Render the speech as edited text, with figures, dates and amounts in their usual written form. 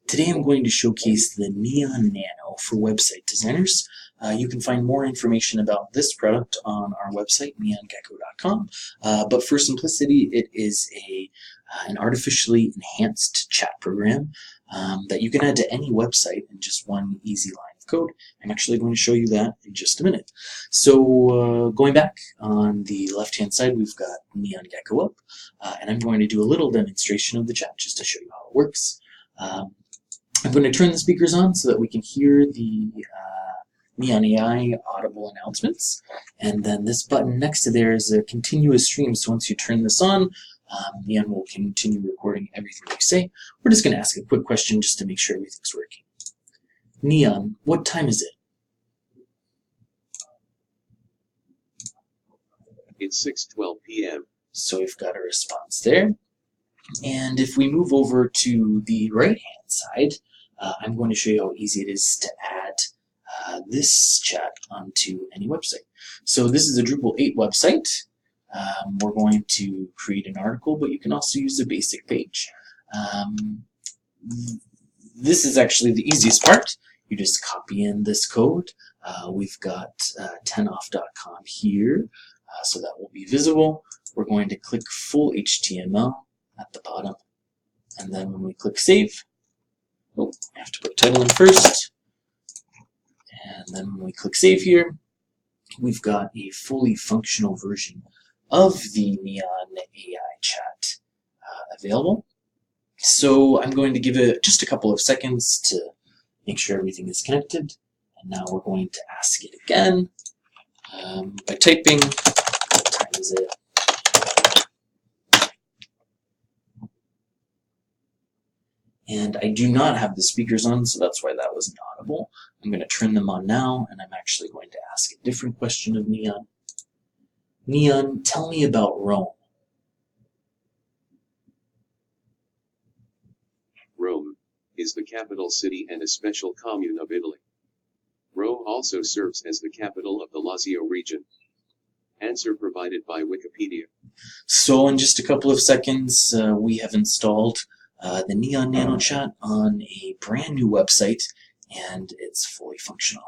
Today I'm going to showcase the Neon Nano for website designers. You can find more information about this product on our website, neongecko.com. But for simplicity, it is an artificially enhanced chat program that you can add to any website in just one easy line of code. I'm actually going to show you that in just a minute. So going back, on the left-hand side, we've got Neon Gecko up, and I'm going to do a little demonstration of the chat just to show you how it works. I'm going to turn the speakers on so that we can hear the Neon AI audible announcements. And then this button next to there is a continuous stream. So once you turn this on, Neon will continue recording everything you say. We're just going to ask a quick question just to make sure everything's working. Neon, what time is it? It's 6:12 p.m. So we've got a response there. And if we move over to the right-hand side, I'm going to show you how easy it is to add this chat onto any website. So this is a Drupal 8 website. We're going to create an article, but you can also use a basic page. This is actually the easiest part. You just copy in this code. We've got 10off.com here, so that will be visible. We're going to click full HTML at the bottom, and then when we click save, I have to put title in first, and then when we click save here, we've got a fully functional version of the Neon AI chat available. So I'm going to give it just a couple of seconds to make sure everything is connected, and now we're going to ask it again by typing, what time is it? And I do not have the speakers on, so that's why that wasn't audible. I'm going to turn them on now, and I'm actually going to ask a different question of Neon. Neon, tell me about Rome. Rome is the capital city and a special commune of Italy. Rome also serves as the capital of the Lazio region. Answer provided by Wikipedia. So in just a couple of seconds, we have installed the Neon Nano chat on a brand new website, and it's fully functional.